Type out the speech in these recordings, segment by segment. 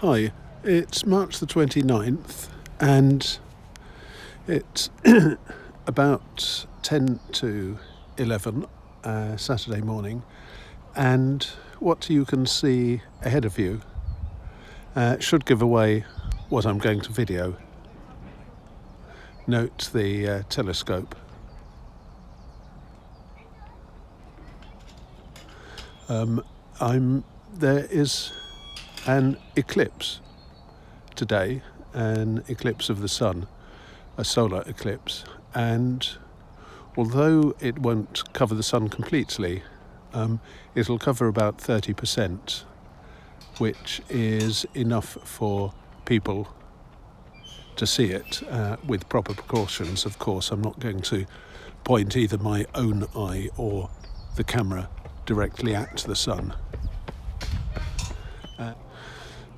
Hi, it's March the 29th and it's about 10 to 11 Saturday morning, and what you can see ahead of you should give away what I'm going to video. Note the telescope. There is an eclipse today, an eclipse of the sun, a solar eclipse, and although it won't cover the sun completely, it'll cover about 30%, which is enough for people to see it with proper precautions. Of course, I'm not going to point either my own eye or the camera directly at the sun.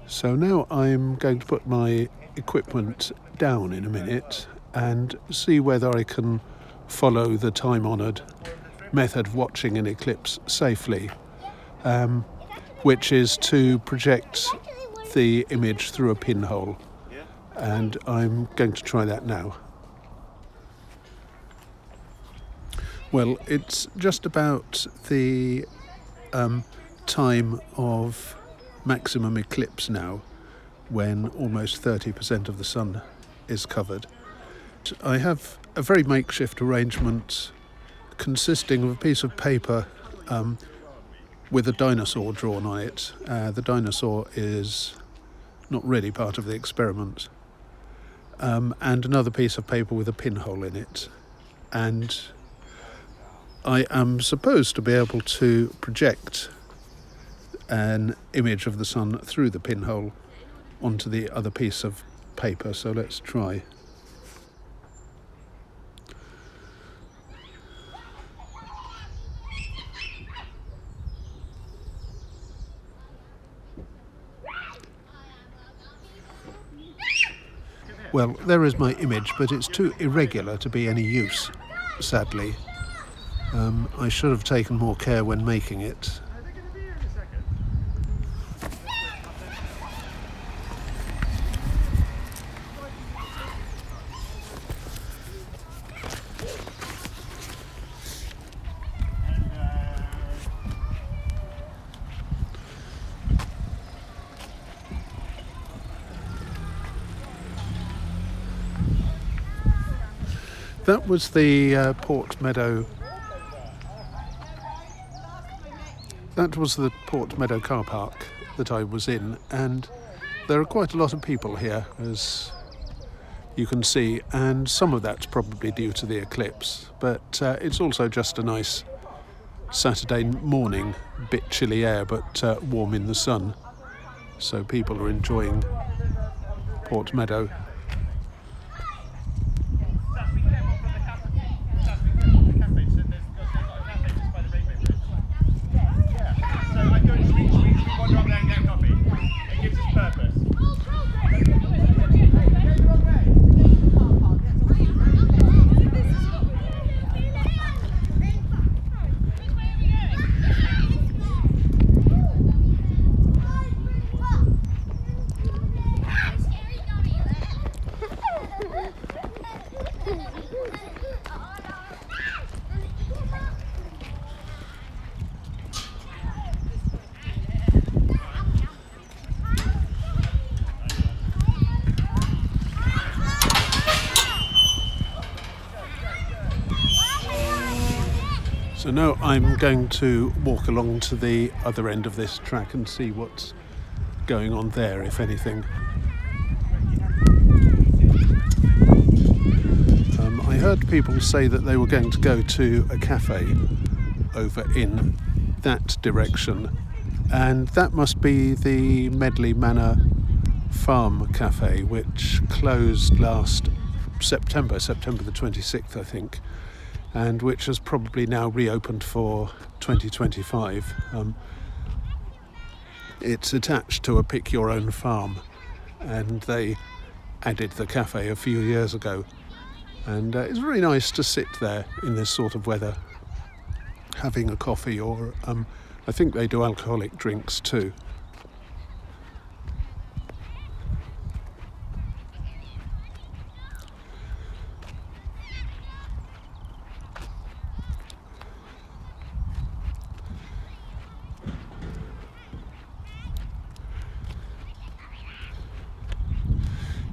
So now I'm going to put my equipment down in a minute and see whether I can follow the time-honoured method of watching an eclipse safely, which is to project the image through a pinhole, and I'm going to try that now. Well, it's just about the time of maximum eclipse now, when almost 30% of the sun is covered. I have a very makeshift arrangement consisting of a piece of paper with a dinosaur drawn on it. The dinosaur is not really part of the experiment, and another piece of paper with a pinhole in it, and I am supposed to be able to project an image of the sun through the pinhole onto the other piece of paper, so let's try. Well, there is my image, but it's too irregular to be any use, sadly. I should have taken more care when making it. That was the Port Meadow. That was the Port Meadow car park that I was in, and there are quite a lot of people here, as you can see, and some of that's probably due to the eclipse, but it's also just a nice Saturday morning, bit chilly air but warm in the sun, so people are enjoying Port Meadow. So now I'm going to walk along to the other end of this track and see what's going on there, if anything. I heard people say that they were going to go to a cafe over in that direction, and that must be the Medley Manor Farm Cafe, which closed last September the 26th, I think, and which has probably now reopened for 2025. It's attached to a Pick Your Own Farm, and they added the cafe a few years ago, and it's very nice to sit there in this sort of weather having a coffee, or I think they do alcoholic drinks too.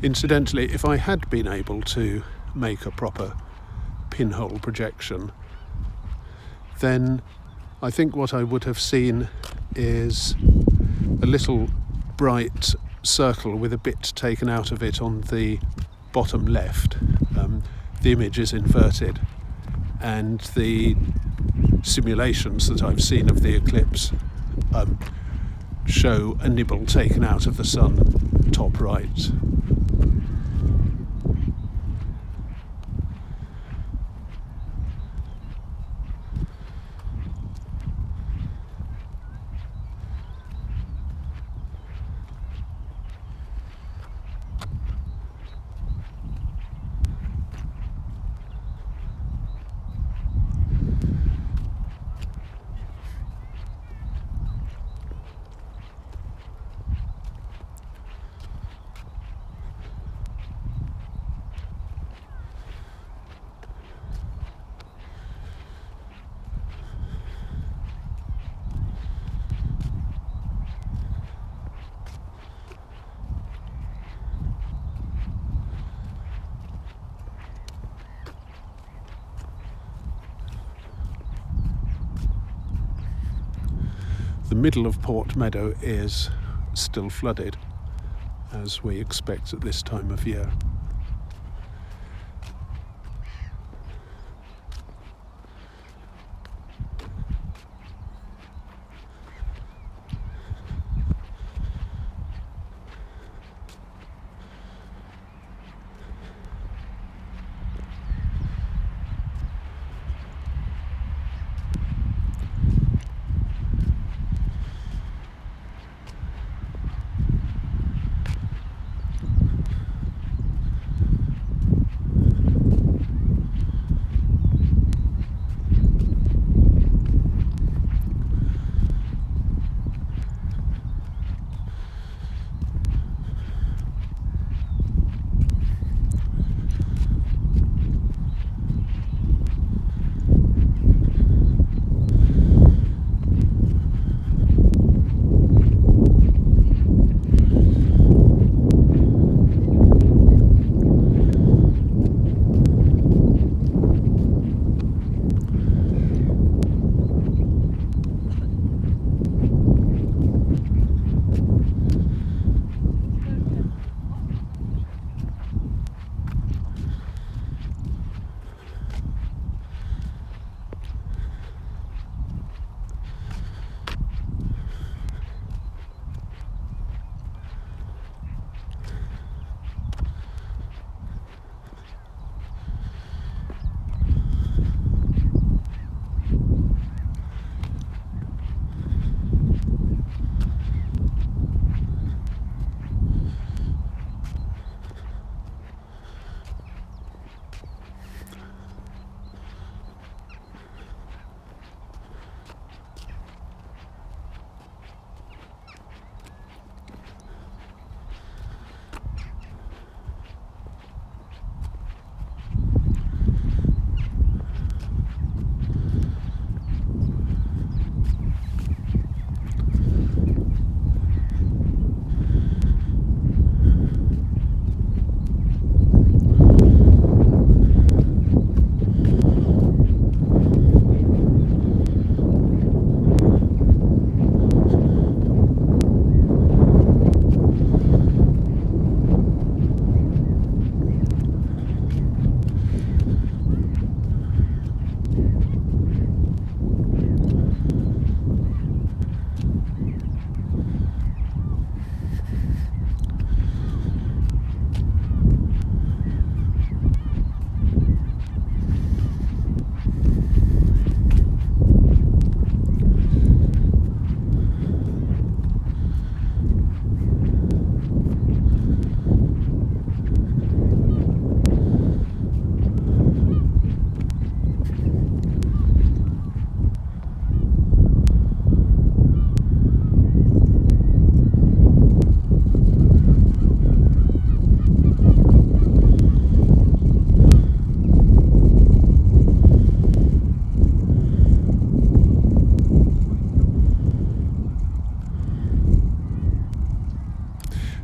Incidentally, if I had been able to make a proper pinhole projection, then I think what I would have seen is a little bright circle with a bit taken out of it on the bottom left. The image is inverted, and the simulations that I've seen of the eclipse show a nibble taken out of the sun top right. The middle of Port Meadow is still flooded, as we expect at this time of year.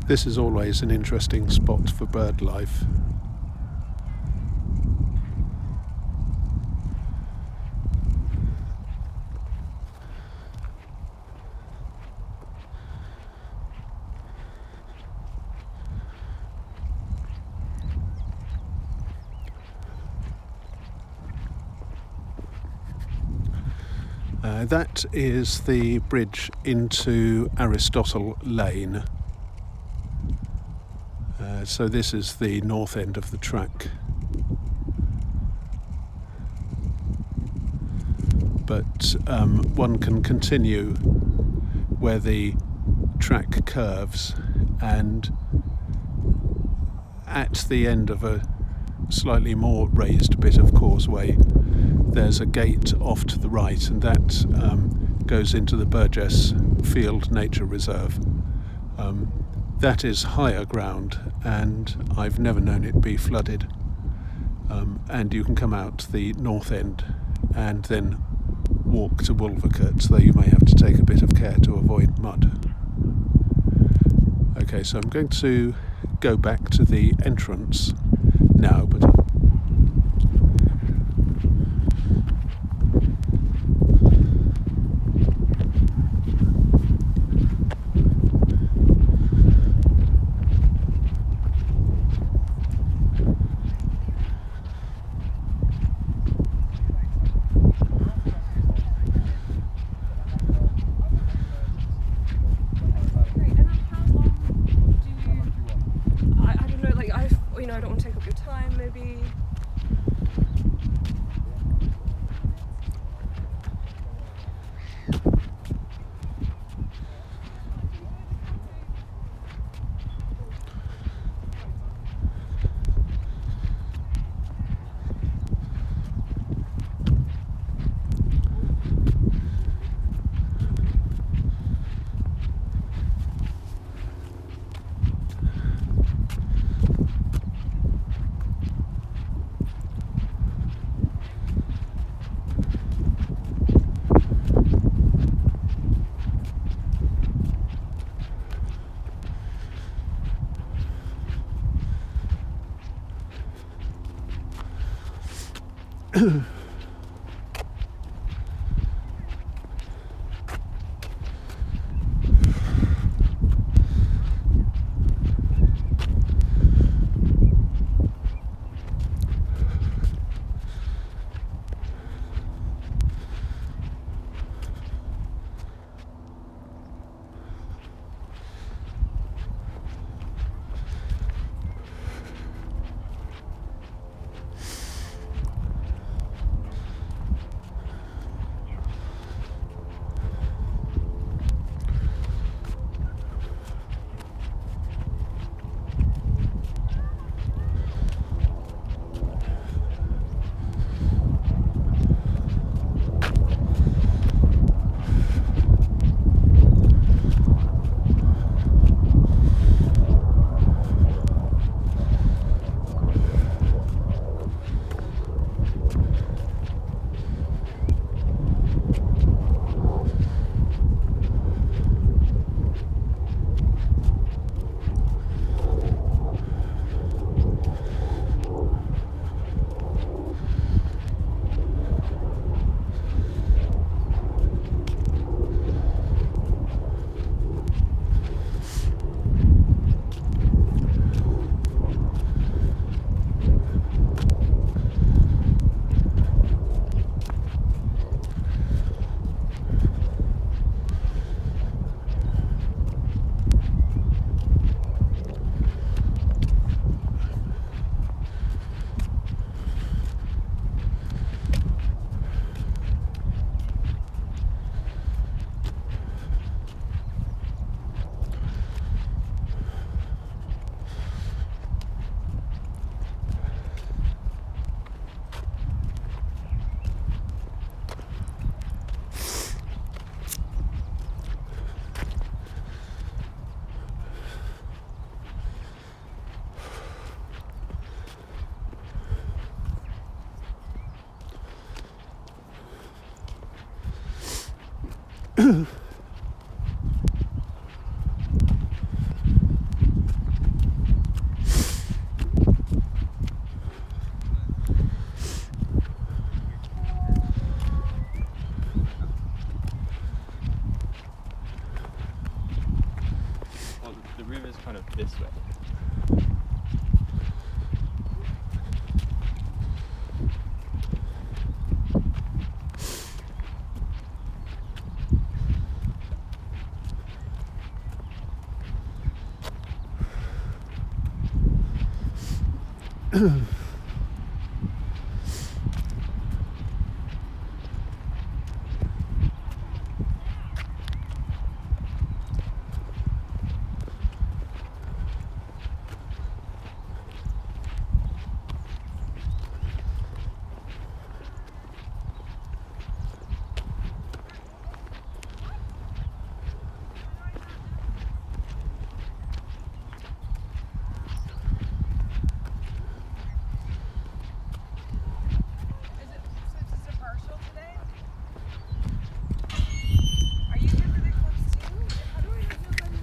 This is always an interesting spot for bird life. That is the bridge into Aristotle Lane. So this is the north end of the track. But one can continue where the track curves, and at the end of a slightly more raised bit of causeway there's a gate off to the right, and that goes into the Burgess Field Nature Reserve. That is higher ground, and I've never known it be flooded. And you can come out the north end and then walk to Wolvercote, though you may have to take a bit of care to avoid mud. Okay, so I'm going to go back to the entrance now, but I don't want to take up your time, maybe. Well, the river's kind of this way.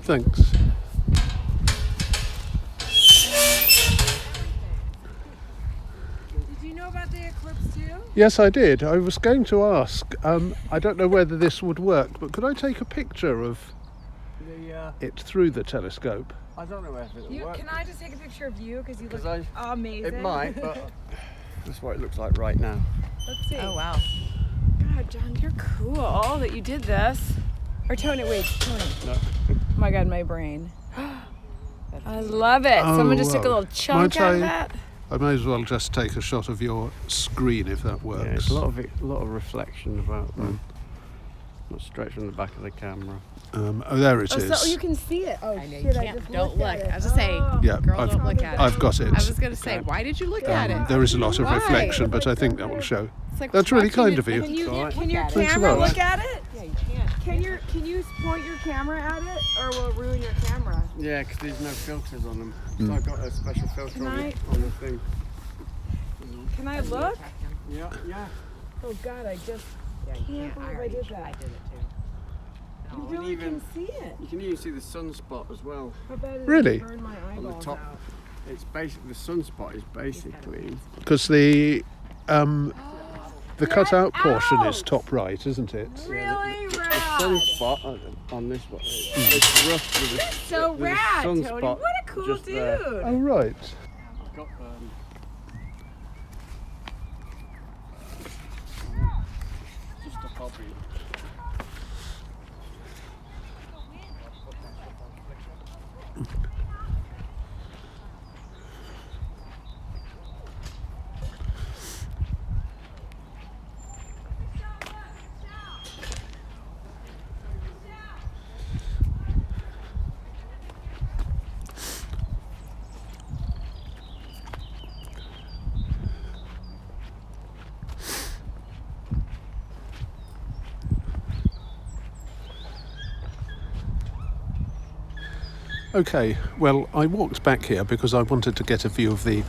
Thanks. Did you know about the eclipse too? Yes, I did. I was going to ask, I don't know whether this would work, but could I take a picture of it through the telescope? I don't know if it'll work. Can I just take a picture of you because you look 'Cause amazing? It might, but that's what it looks like right now. Let's see. Oh wow. God, John, you're cool that you did this. Or Tony, wait, Tony. No. Oh my God, my brain. I love it. Oh, Someone just took a well. little chunk Might out of I- that. I may as well just take a shot of your screen if that Yeah, works. it's a lot of reflection about them. Not straight from the back of the camera. Oh, there it Oh, is. so you can see it. Oh, I know, you shit, I can't- just don't looked look. at it. I was just saying. Oh. Yeah, Girl, I've, don't look at it. I've got it. I was going to say, why did you look at it? There is a lot of Why? reflection, but I think that will show. It's like That's really watching kind it- of you. Can you Alright. can your Thanks a camera lot. look at it? Yeah, you can't. Can you point your camera at it, or will it ruin your camera? Yeah, because there's no filters on them. Mm. So I've got a special filter Can on I- the thing. Can I look? Yeah, yeah. Oh God, I just Yeah, you can't can't. believe I already did tried. that. I did it too. You No. really even- can see it. You can even see the sunspot as well. How bad is Really? it? Burn my On the eyeballs top. out. It's basically the sunspot is basically Because the cut-out portion is top right, isn't it? Really the rad. sunspot on this one. It's rough with the, So with rad, the Tony. sunspot What a cool just dude. there. Oh, right. I've got just a hobby. Okay, well, I walked back here because I wanted to get a view of the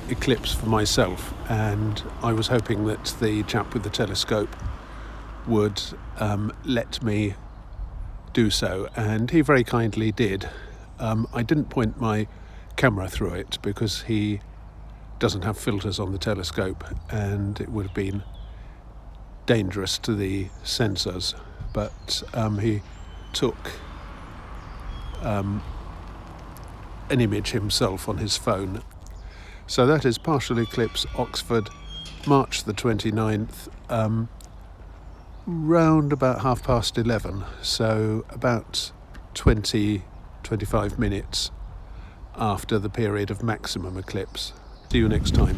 eclipse for myself, and I was hoping that the chap with the telescope would let me do so, and he very kindly did. I didn't point my camera through it because he doesn't have filters on the telescope, and it would have been dangerous to the sensors, but he took an image himself on his phone. So that is partial eclipse, Oxford, March the 29th, round about 11:30, so about 20-25 minutes after the period of maximum eclipse. See you next time.